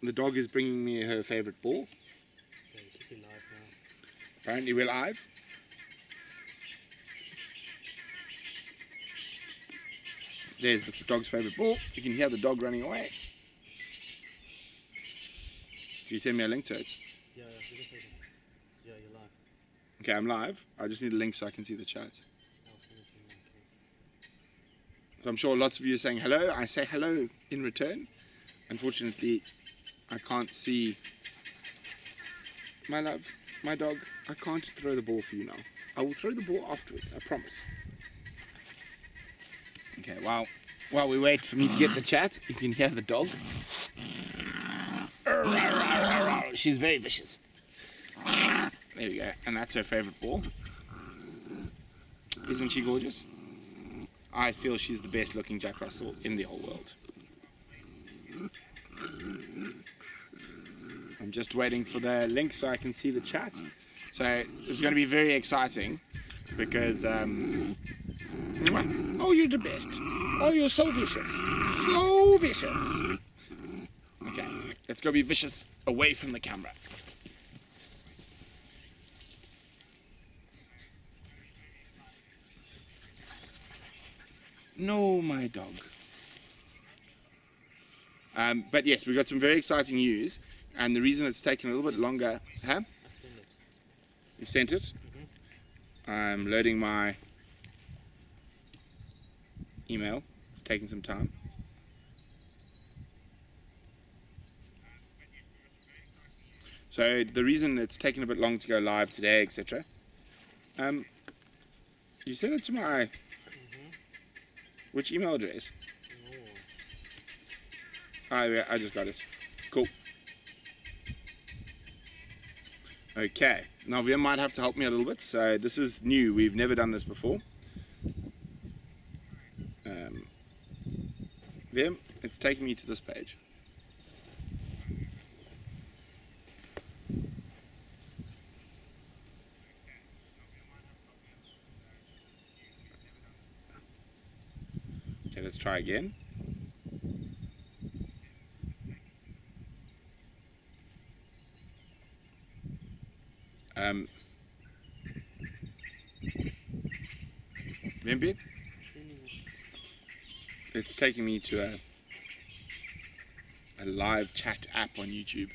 the dog is bringing me her favorite ball. Okay, you should be live now. Apparently we're live. There's the dog's favorite ball. You can hear the dog running away. Did you send me a link to it? Yeah, you're live. Okay, I'm live. I just need a link so I can see the chat. I'll send it to you now, please. So I'm sure lots of you are saying hello. I say hello in return. Unfortunately, I can't see my love, my dog. I can't throw the ball for you now. I will throw the ball afterwards, I promise. Okay, while we wait for me to get the chat, you can hear the dog. She's very vicious. There we go, and that's her favorite ball. Isn't she gorgeous? I feel she's the best looking Jack Russell in the whole world. I'm just waiting for the link so I can see the chat. So it's going to be very exciting because oh, you're the best. Oh, you're so vicious. So vicious. Okay, let's go be vicious away from the camera. No, my dog. But yes, we've got some very exciting news, and the reason it's taken a little bit longer, huh? I sent it. You've sent it? Mm-hmm. I'm loading my email. It's taking some time. So the reason it's taken a bit long to go live today, etc. You sent it to my which email address? Oh, yeah, I just got it. Cool. Okay, now Vim might have to help me a little bit. So this is new. We've never done this before. Vim, it's taking me to this page. Okay, let's try again. Vimpy? It's taking me to a live chat app on YouTube.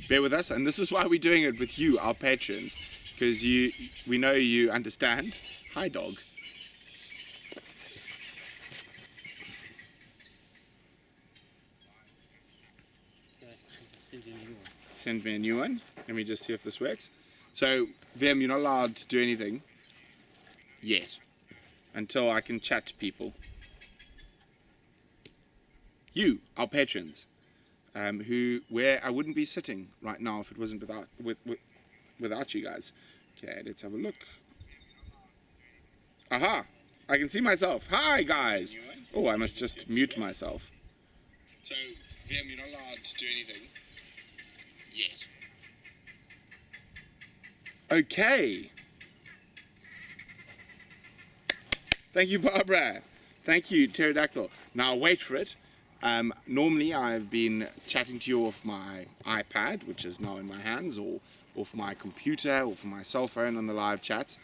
Bear with us, and this is why we're doing it with you, our patrons, because we know you understand. Hi, dog. Send me a new one. Let me just see if this works. So, Vim, you're not allowed to do anything yet until I can chat to people. You, our patrons, where I wouldn't be sitting right now if it wasn't without you guys. Okay, let's have a look. Aha! I can see myself. Hi, guys. Oh, I must just mute myself. So, Vim, you're not allowed to do anything yet. Okay. Thank you, Barbara. Thank you, Pterodactyl. Now wait for it. Normally I've been chatting to you off my iPad, which is now in my hands, or off my computer, or from my cell phone on the live chats.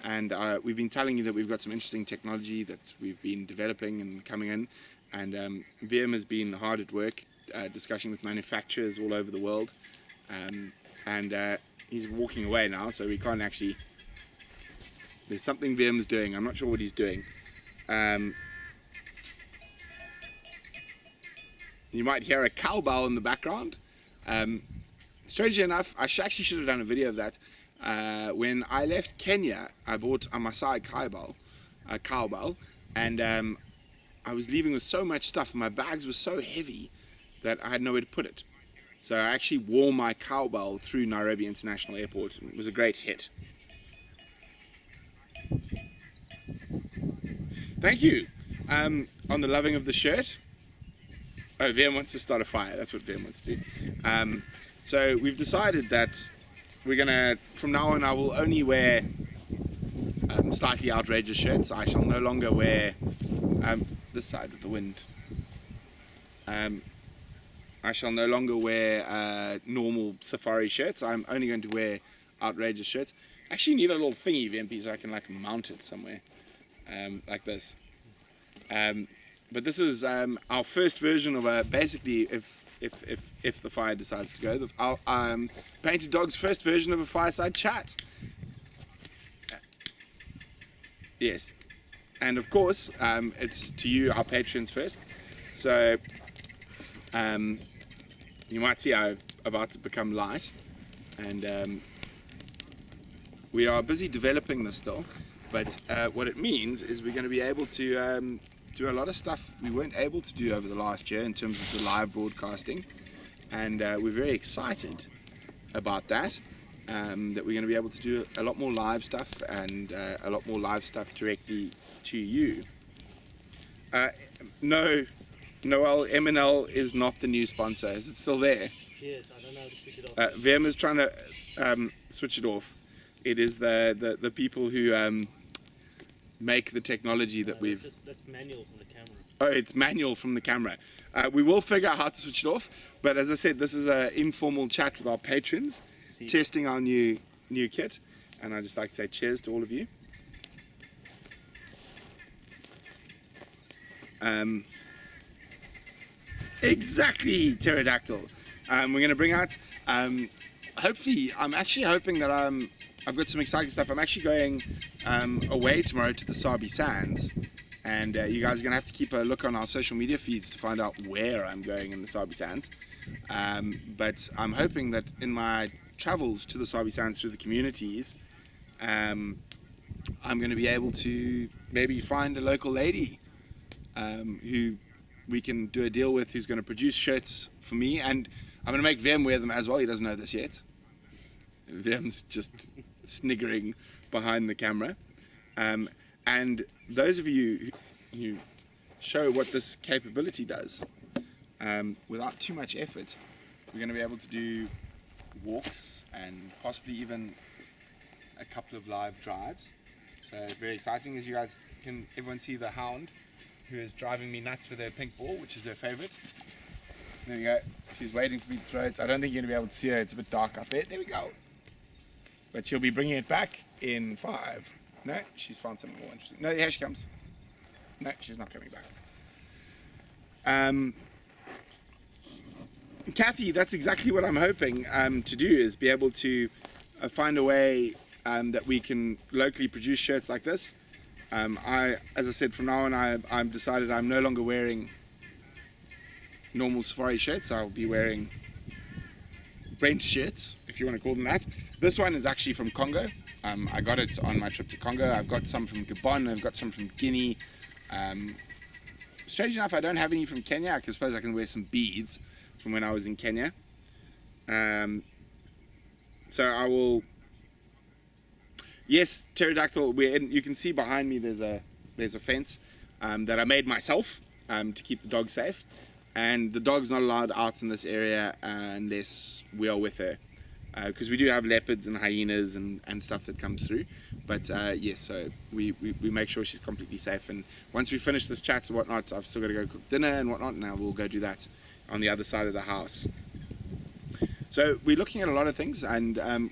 And we've been telling you that we've got some interesting technology that we've been developing and coming in. And VM has been hard at work discussing with manufacturers all over the world. He's walking away now, so we can't actually... There's something VM's doing. I'm not sure what he's doing. You might hear a cowbell in the background. Strangely enough, I actually should have done a video of that. When I left Kenya, I bought a Maasai cowbell, and I was leaving with so much stuff, and my bags were so heavy that I had nowhere to put it. So I actually wore my cowbell through Nairobi International Airport, and it was a great hit. Thank you. On the loving of the shirt. Oh, VM wants to start a fire. That's what VM wants to do. So we've decided that we're gonna, from now on, I will only wear slightly outrageous shirts. I shall no longer wear this side of the wind. I shall no longer wear normal safari shirts. I'm only going to wear outrageous shirts. Actually need a little thingy, VMP, so I can like mount it somewhere, like this. But this is our first version of basically if the fire decides to go, our Painted Dog's first version of a fireside chat. Yes, and of course it's to you, our patrons, first. So you might see I'm about to become light, and we are busy developing this still. But what it means is we're going to be able to do a lot of stuff we weren't able to do over the last year in terms of the live broadcasting, and we're very excited about that. That we're going to be able to do a lot more live stuff, and a lot more live stuff directly to you. No, Noel, M&L is not the new sponsor. Is it still there? Yes, I don't know how to switch it off. VM is trying to switch it off. It is the people who make the technology that we've... That's manual from the camera. Oh, it's manual from the camera. We will figure out how to switch it off, but as I said, this is an informal chat with our patrons, testing our new kit, and I'd just like to say cheers to all of you. Exactly, pterodactyl. We're going to bring out, hopefully, I'm actually hoping that I've got some exciting stuff. I'm actually going away tomorrow to the Sabi Sands, and you guys are going to have to keep a look on our social media feeds to find out where I'm going in the Sabi Sands. But I'm hoping that in my travels to the Sabi Sands through the communities, I'm going to be able to maybe find a local lady who we can do a deal with, who's going to produce shirts for me, and I'm going to make Vem wear them as well. He doesn't know this yet. Vem's just sniggering behind the camera. And those of you who show what this capability does, without too much effort, we're going to be able to do walks and possibly even a couple of live drives. So very exciting. As you guys can, everyone see the hound who is driving me nuts with her pink ball, which is her favorite. There we go. She's waiting for me to throw it. I don't think you're going to be able to see her. It's a bit dark up there. There we go. But she'll be bringing it back in 5. No, she's found something more interesting. No, here she comes. No, she's not coming back. Kathy, that's exactly what I'm hoping to do, is be able to find a way that we can locally produce shirts like this. As I said, from now on, I've decided I'm no longer wearing normal safari shirts. I'll be wearing Brent shirts, if you want to call them that. This one is actually from Congo. I got it on my trip to Congo. I've got some from Gabon. I've got some from Guinea. Strange enough, I don't have any from Kenya. I suppose I can wear some beads from when I was in Kenya. So I will... Yes, pterodactyl. You can see behind me there's a fence that I made myself to keep the dog safe, and the dog's not allowed out in this area unless we are with her, because we do have leopards and hyenas and stuff that comes through. But yes, so we make sure she's completely safe. And once we finish this chat and whatnot, I've still got to go cook dinner and whatnot. Now we'll go do that on the other side of the house. So we're looking at a lot of things, and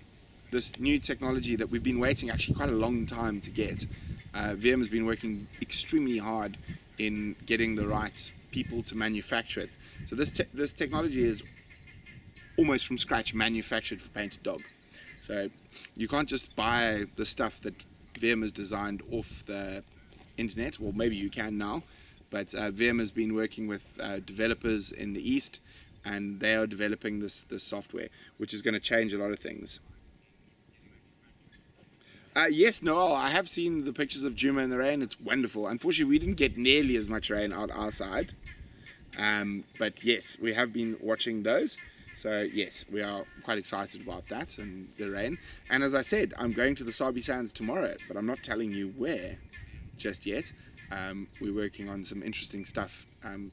this new technology that we've been waiting actually quite a long time to get. VM has been working extremely hard in getting the right people to manufacture it. So this technology is almost from scratch manufactured for Painted Dog. So you can't just buy the stuff that VM has designed off the internet. Well, maybe you can now, but VM has been working with developers in the East, and they are developing this software, which is going to change a lot of things. Yes, Noel, I have seen the pictures of Juma in the rain. It's wonderful. Unfortunately, we didn't get nearly as much rain out our side. But yes, we have been watching those. So yes, we are quite excited about that and the rain. And as I said, I'm going to the Sabi Sands tomorrow, but I'm not telling you where just yet. We're working on some interesting stuff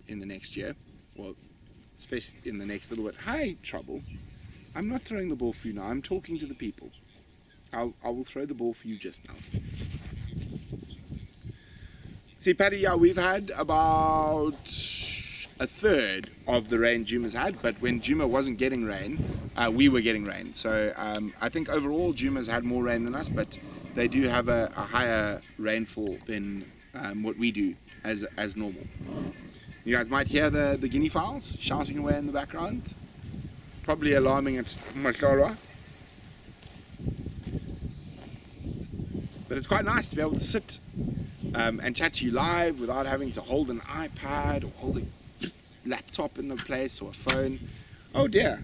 in the next year. Well, especially in the next little bit. Hi, Trouble. I'm not throwing the ball for you now. I'm talking to the people. I will throw the ball for you just now. See, Paddy, yeah, we've had about a third of the rain Juma's had, but when Juma wasn't getting rain, we were getting rain. So I think overall Juma's had more rain than us, but they do have a higher rainfall than what we do as normal. You guys might hear the guinea fowls shouting away in the background, probably alarming at Mashallah. But it's quite nice to be able to sit and chat to you live without having to hold an iPad or hold a laptop in the place or a phone. Oh dear,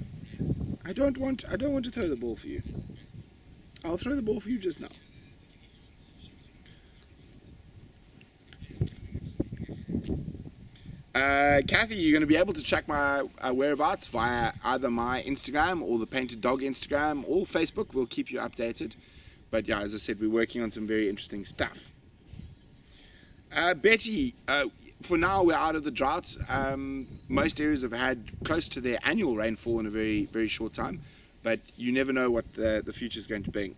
I don't want to throw the ball for you. I'll throw the ball for you just now. Kathy, you're going to be able to track my whereabouts via either my Instagram or the Painted Dog Instagram or Facebook. We'll keep you updated. But yeah, as I said, we're working on some very interesting stuff. Betty, for now we're out of the drought. Most areas have had close to their annual rainfall in a very, very short time. But you never know what the future is going to bring.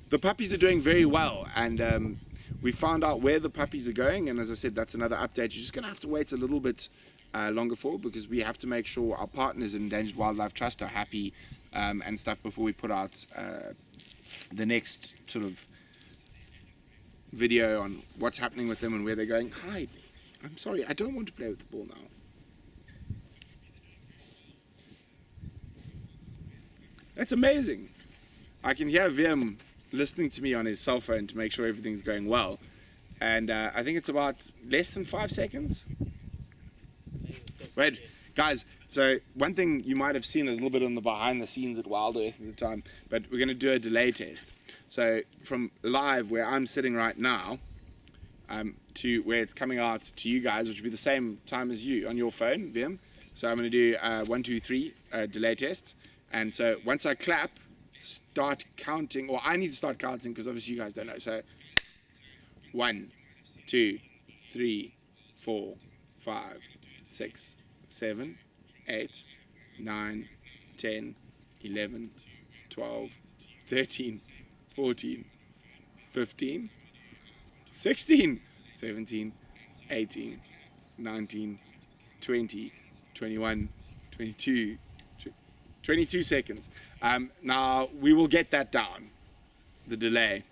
The puppies are doing very well, and we found out where the puppies are going, and as I said, that's another update. You're just going to have to wait a little bit longer for, because we have to make sure our partners in Endangered Wildlife Trust are happy and stuff before we put out the next sort of video on what's happening with them and where they're going. Hi, I'm sorry, I don't want to play with the ball now. That's amazing. I can hear Vim listening to me on his cell phone to make sure everything's going well, and I think it's about less than 5 seconds. Wait, guys, so one thing you might have seen a little bit on the behind the scenes at Wild Earth at the time, but we're going to do a delay test. So from live where I'm sitting right now to where it's coming out to you guys, which will be the same time as you on your phone, Vim. So I'm going to do 1, 2, 3 delay test, and so once I clap, start counting, or I need to start counting because obviously you guys don't know. So 1, 2, 3, 4, 5, 6, 7, 8, 9, 10, 11, 12, 13, 14, 15, 16, 17, 18, 19, 20, 21, 22, 22 seconds. Now we will get that down, the delay.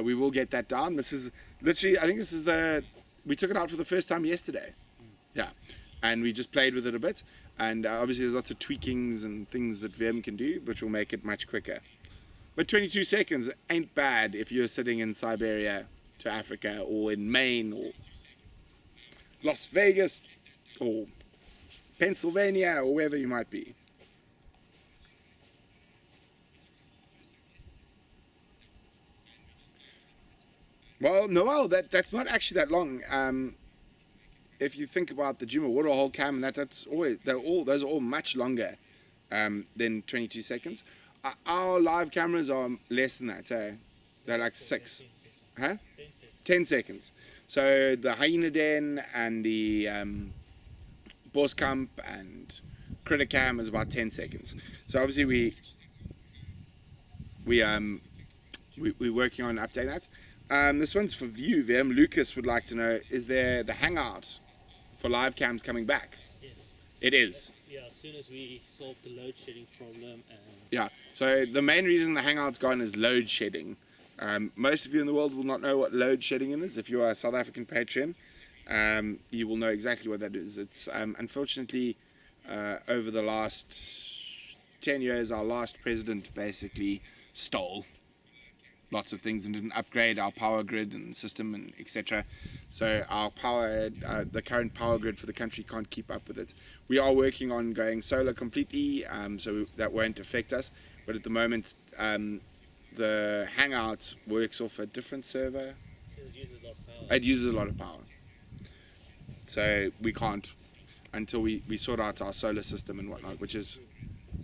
We will get that down. This is literally, I think this is we took it out for the first time yesterday. Yeah, and we just played with it a bit. And obviously there's lots of tweakings and things that VM can do, which will make it much quicker. But 22 seconds ain't bad if you're sitting in Siberia to Africa, or in Maine, or Las Vegas, or Pennsylvania, or wherever you might be. Well, Noel, that's not actually that long. If you think about the Juma waterhole cam, those are all much longer than 22 seconds. Our live cameras are less than that. They're like 6, 10 seconds. So the hyena den and the Boskamp and critter cam is about 10 seconds. So obviously we're working on updating that. This one's for you, Vim. Lucas would like to know, is there the hangout for live cams coming back? Yes. It is. Yeah, as soon as we solve the load shedding problem. Yeah, so the main reason the hangout's gone is load shedding. Most of you in the world will not know what load shedding is. If you are a South African patron, you will know exactly what that is. It's unfortunately over the last 10 years, our last president basically stole lots of things and didn't upgrade our power grid and system and etc. So our power, the current power grid for the country can't keep up with it. We are working on going solar completely, so that won't affect us. But at the moment, the hangout works off a different server. It uses a lot of power. It uses a lot of power. So we can't until we sort out our solar system and whatnot, which is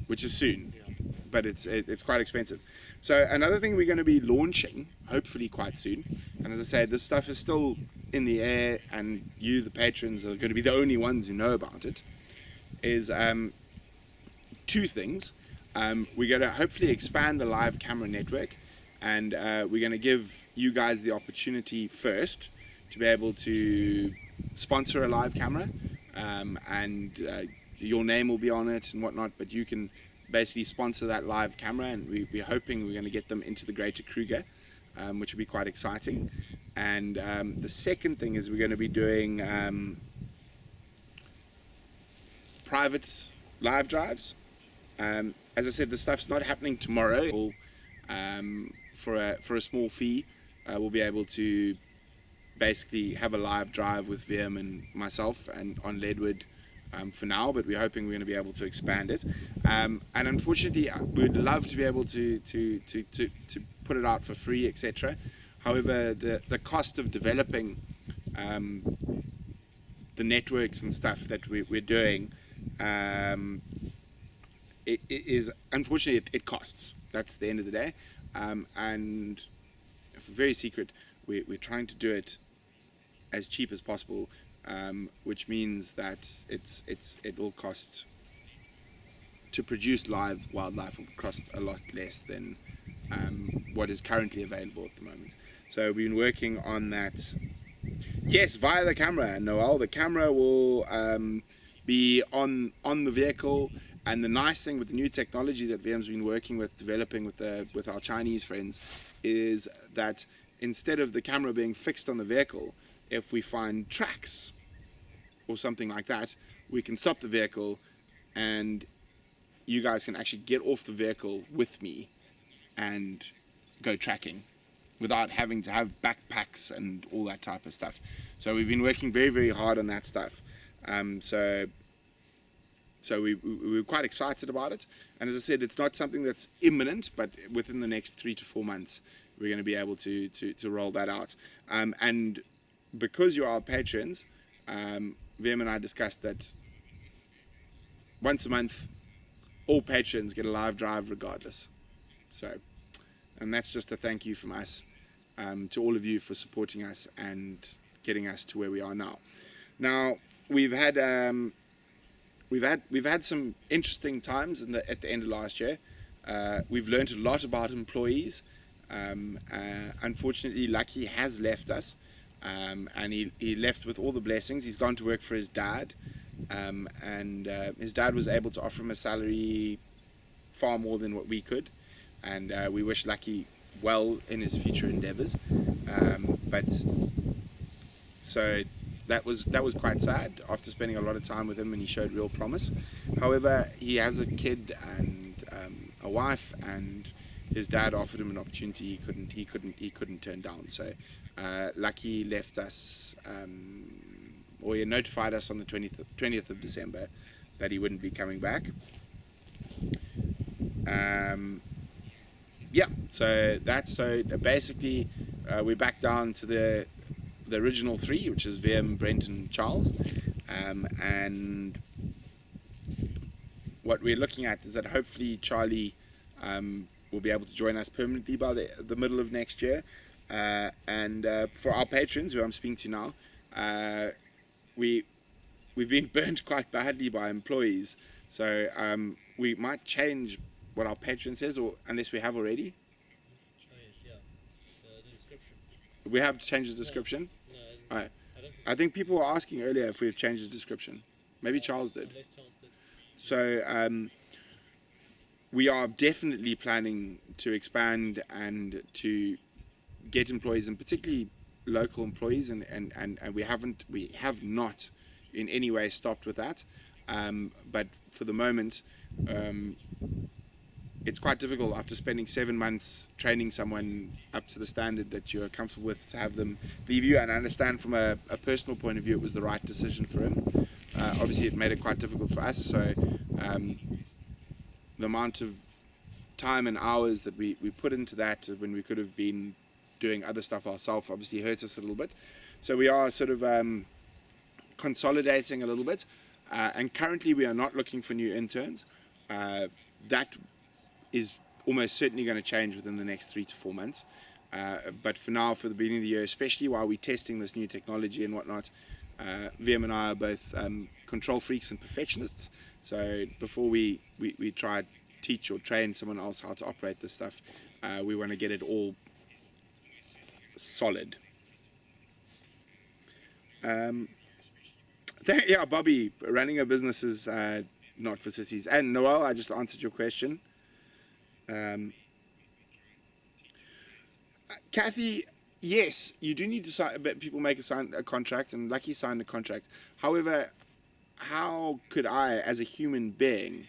soon. Yeah. But it's quite expensive. So another thing we're going to be launching, hopefully quite soon, and as I said, this stuff is still in the air, and you, the patrons, are going to be the only ones who know about it, is 2 things. We're going to hopefully expand the live camera network, and we're going to give you guys the opportunity first to be able to sponsor a live camera, and your name will be on it and whatnot, but you can basically sponsor that live camera, and we're hoping we're going to get them into the Greater Kruger, which will be quite exciting. And the second thing is we're going to be doing private live drives. As I said, the stuff's not happening tomorrow. For a small fee, we'll be able to basically have a live drive with VM and myself and on Leadwood for now, but we're hoping we're going to be able to expand it. And unfortunately, we'd love to be able to put it out for free, etc. However, the cost of developing the networks and stuff that we're doing, it is unfortunately it costs. That's the end of the day. And very secret, we're trying to do it as cheap as possible, which means that it will cost to produce live wildlife will cost a lot less than what is currently available at the moment. So we've been working on that. Yes, via the camera, Noel. The camera will be on the vehicle. And the nice thing with the new technology that VM's been working with, developing with our Chinese friends, is that instead of the camera being fixed on the vehicle, if we find tracks or something like that, we can stop the vehicle and you guys can actually get off the vehicle with me and go tracking without having to have backpacks and all that type of stuff. So we've been working very, very hard on that stuff. So we were quite excited about it. And as I said, it's not something that's imminent, but within the next 3 to 4 months, we're going to be able to roll that out. And because you are our patrons, VM and I discussed that once a month, all patrons get a live drive regardless. So, and that's just a thank you from us to all of you for supporting us and getting us to where we are now. Now, we've had some interesting times at the end of last year. We've learned a lot about employees. Unfortunately, Lucky has left us, and he left with all the blessings. He's gone to work for his dad, and his dad was able to offer him a salary far more than what we could, and we wish Lucky well in his future endeavors. So that was quite sad after spending a lot of time with him, and he showed real promise. However, he has a kid and a wife, and his dad offered him an opportunity he couldn't turn down. So Lucky left us, or he notified us on the 20th of December that he wouldn't be coming back. Yeah, so basically we're back down to the original three, which is VM, Brent and Charles, and what we're looking at is that hopefully Charlie will be able to join us permanently by the middle of next year, and for our patrons who I'm speaking to now, we've been burnt quite badly by employees, so we might change what our patron says, or unless we have already. The description. We have to change the description. No, I think people were asking earlier if we've changed the description. Maybe Charles did. unless Charles did. So we are definitely planning to expand and to get employees, and particularly local employees, and we have not in any way stopped with that. But for the moment, it's quite difficult after spending 7 months training someone up to the standard that you're comfortable with to have them leave you. And I understand from a personal point of view it was the right decision for him. Obviously it made it quite difficult for us, so the amount of time and hours that we put into that when we could have been doing other stuff ourselves obviously hurt us a little bit. So we are sort of consolidating a little bit, and currently we are not looking for new interns. That is almost certainly going to change within the next 3 to 4 months. But for now, for the beginning of the year, especially while we're testing this new technology and whatnot, VM and I are both control freaks and perfectionists. So before we try to teach or train someone else how to operate this stuff, we want to get it all solid. Yeah, Bobby, running a business is not for sissies. And Noel, I just answered your question. Kathy, yes, you do need to sign. But people make a contract, and Lucky signed a contract. However, how could I, as a human being,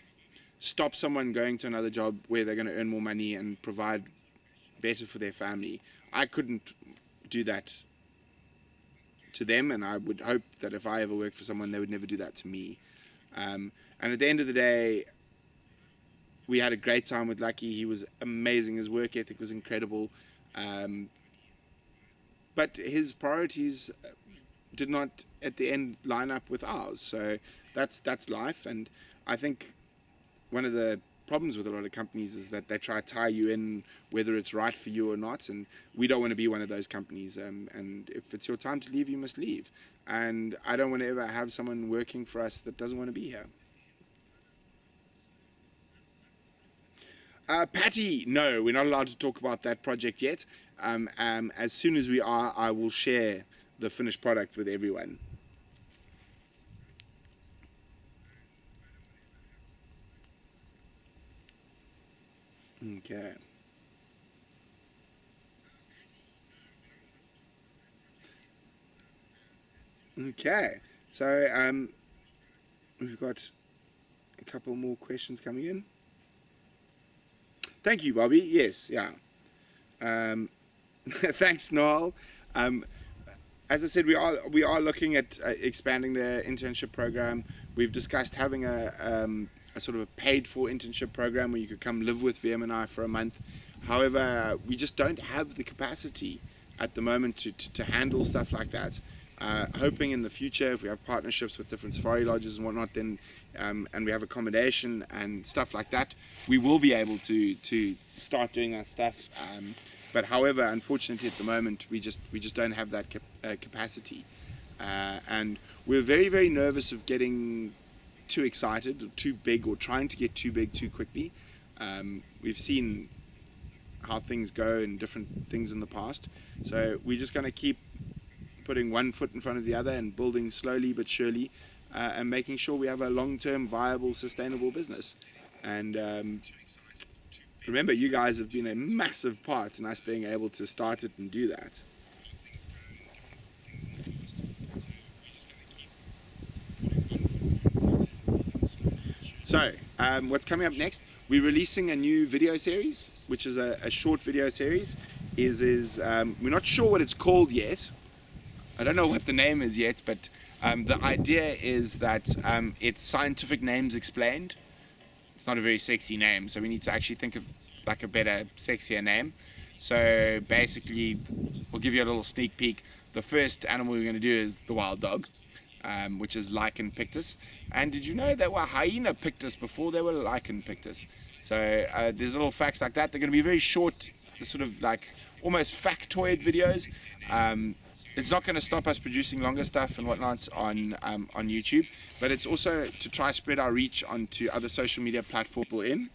stop someone going to another job where they're going to earn more money and provide better for their family? I couldn't do that to them, and I would hope that if I ever worked for someone, they would never do that to me. And at the end of the day, we had a great time with Lucky. He was amazing. His work ethic was incredible. But his priorities did not, at the end, line up with ours. So that's life. And I think one of the problems with a lot of companies is that they try to tie you in whether it's right for you or not, and we don't want to be one of those companies. And if it's your time to leave, you must leave. And I don't want to ever have someone working for us that doesn't want to be here. Patty, no, we're not allowed to talk about that project yet. As soon as we are, I will share the finished product with everyone. Okay. Okay. So we've got a couple more questions coming in. Thank you, Bobby. Yes, yeah. Thanks, Noel. As I said, we are looking at expanding the internship program. We've discussed having a sort of a paid-for internship program where you could come live with VM and I for a month. However, we just don't have the capacity at the moment to handle stuff like that. Hoping in the future, if we have partnerships with different safari lodges and whatnot, then and we have accommodation and stuff like that, we will be able to start doing that stuff. But however, unfortunately, at the moment, we just don't have that capacity, and we're very, very nervous of getting too excited, or too big, or trying to get too big too quickly. We've seen how things go in different things in the past, so we're just going to keep putting one foot in front of the other and building slowly but surely, and making sure we have a long-term viable, sustainable business. And remember, you guys have been a massive part in us being able to start it and do that. So what's coming up next? We're releasing a new video series, which is a short video series. We're not sure what it's called yet. I don't know what the name is yet, but the idea is that it's scientific names explained. It's not a very sexy name, so we need to actually think of like a better, sexier name. So basically, we'll give you a little sneak peek. The first animal we're going to do is the wild dog, which is lichen pictus. And did you know there were hyena pictus before there were lichen pictus? So there's little facts like that. They're going to be very short, sort of like almost factoid videos. It's not going to stop us producing longer stuff and whatnot on YouTube, but it's also to try spread our reach onto other social media platforms we're in.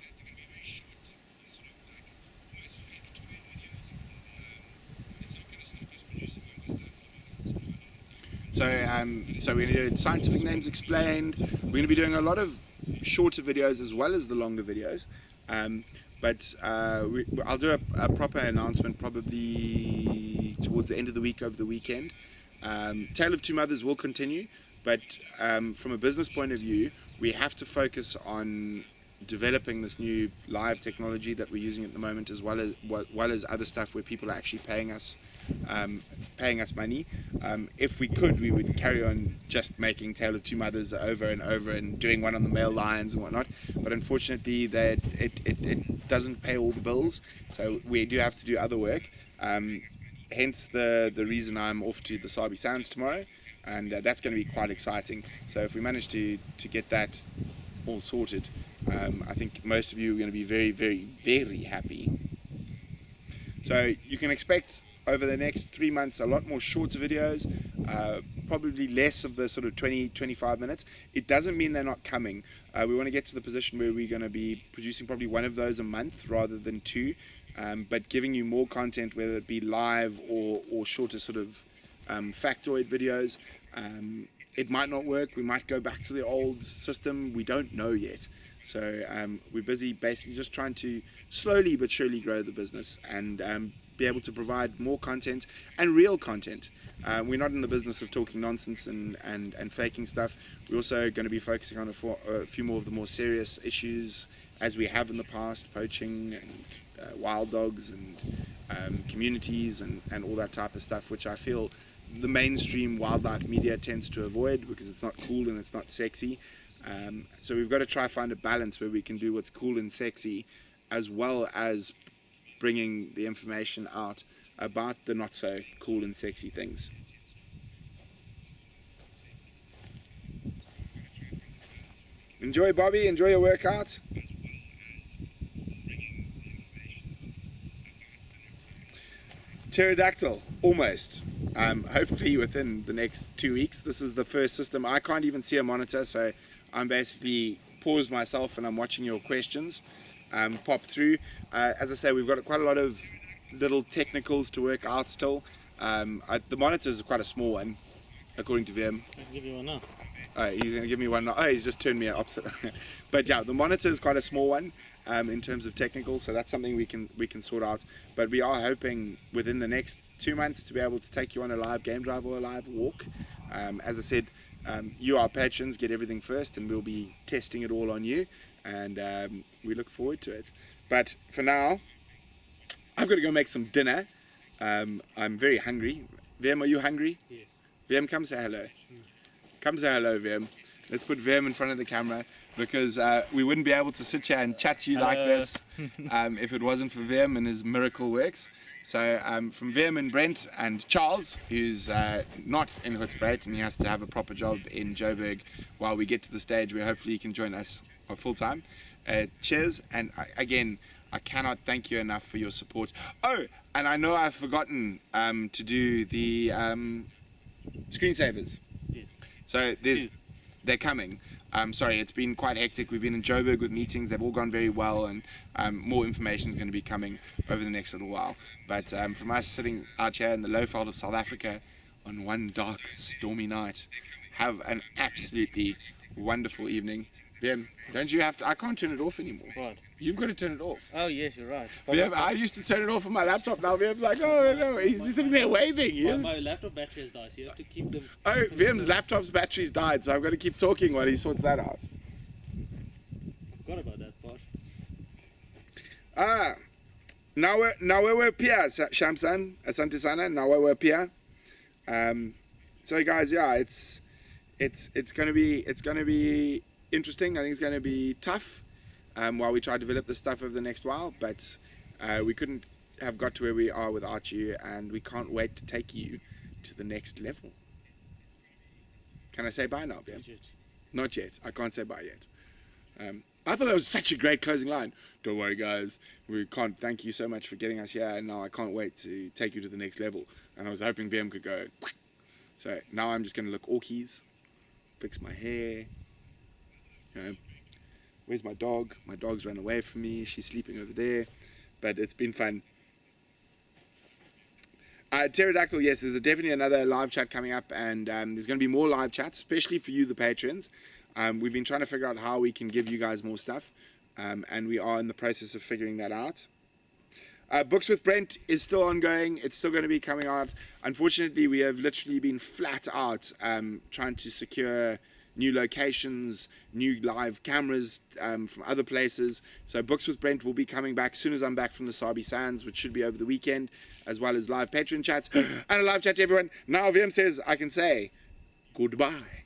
So we're going to do scientific names explained. We're going to be doing a lot of shorter videos as well as the longer videos. But I'll do a proper announcement probably towards the end of the week, over the weekend. Tale of Two Mothers will continue, but from a business point of view, we have to focus on developing this new live technology that we're using at the moment, as well as other stuff where people are actually paying us money. If we could, we would carry on just making Tale of Two Mothers over and over and doing one on the male lions and whatnot, but unfortunately that it doesn't pay all the bills, so we do have to do other work. Hence the reason I'm off to the Sabi Sands tomorrow, and that's going to be quite exciting. So if we manage to get that all sorted, I think most of you are going to be very, very, very happy. So you can expect over the next 3 months a lot more shorter videos, probably less of the sort of 20-25 minutes. It doesn't mean they're not coming. We want to get to the position where we're going to be producing probably one of those a month rather than two, but giving you more content, whether it be live or shorter sort of factoid videos. it might not work. We might go back to the old system. We don't know yet. So we're busy basically just trying to slowly but surely grow the business and be able to provide more content and real content. We're not in the business of talking nonsense and faking stuff. We're also going to be focusing on a few more of the more serious issues as we have in the past, poaching and wild dogs and communities and all that type of stuff, which I feel the mainstream wildlife media tends to avoid because it's not cool and it's not sexy. So we've got to try find a balance where we can do what's cool and sexy as well as bringing the information out about the not so cool and sexy things. Enjoy, Bobby, enjoy your workout. Pterodactyl, almost. Hopefully within the next 2 weeks. This is the first system. I can't even see a monitor, so I'm basically paused myself and I'm watching your questions pop through. As I say, we've got quite a lot of little technicals to work out still. The monitor is quite a small one, according to VM. I can give you one now. He's going to give me one now. Oh, he's just turned me opposite. But yeah, the monitor is quite a small one in terms of technical, so that's something we can sort out. But we are hoping within the next 2 months to be able to take you on a live game drive or a live walk. As I said, you, our patrons, get everything first, and we'll be testing it all on you, and we look forward to it. But for now, I've got to go make some dinner. I'm very hungry. VM, are you hungry? Yes. VM, come say hello. Come say hello, VM. Let's put VM in front of the camera, because we wouldn't be able to sit here and chat to you like this if it wasn't for VM and his miracle works. So from VM and Brent and Charles, who's not in Hoedspruit and he has to have a proper job in Joburg while we get to the stage where hopefully he can join us full time. Cheers, and again, I cannot thank you enough for your support. Oh, and I know I've forgotten to do the screensavers. Yes. So they're coming. Sorry, it's been quite hectic. We've been in Joburg with meetings. They've all gone very well, and more information is going to be coming over the next little while. But from us sitting out here in the Lowveld of South Africa on one dark, stormy night, have an absolutely wonderful evening. VM, don't you have to? I can't turn it off anymore. What? You've got to turn it off. Oh yes, you're right. VM, I used to turn it off on my laptop. Now VM's like, oh no, he's just sitting there waving. My laptop battery has died, so you have to keep them. Oh, VM's laptop's battery's died, so I've got to keep talking while he sorts that out. Forgot about that part. Now we're Pia, Shamsan, Asante Sana. Now we're Pia. So guys, yeah, it's gonna be interesting. I think it's gonna be tough while we try to develop this stuff over the next while. But we couldn't have got to where we are without you, and we can't wait to take you to the next level. Can I say bye now, Ben? Not yet. I can't say bye yet. I thought that was such a great closing line. Don't worry, guys. We can't thank you so much for getting us here, and now I can't wait to take you to the next level. And I was hoping VM could go. So now I'm just going to look orkies, fix my hair. You know, where's my dog? My dog's run away from me. She's sleeping over there. But it's been fun. Pterodactyl, yes, there's definitely another live chat coming up, and there's going to be more live chats, especially for you, the patrons. We've been trying to figure out how we can give you guys more stuff, and we are in the process of figuring that out. Books with Brent is still ongoing. It's still going to be coming out. Unfortunately, we have literally been flat out trying to secure new locations, new live cameras from other places. So Books with Brent will be coming back as soon as I'm back from the Sabi Sands, which should be over the weekend, as well as live patron chats and a live chat to everyone. Now VM says I can say goodbye.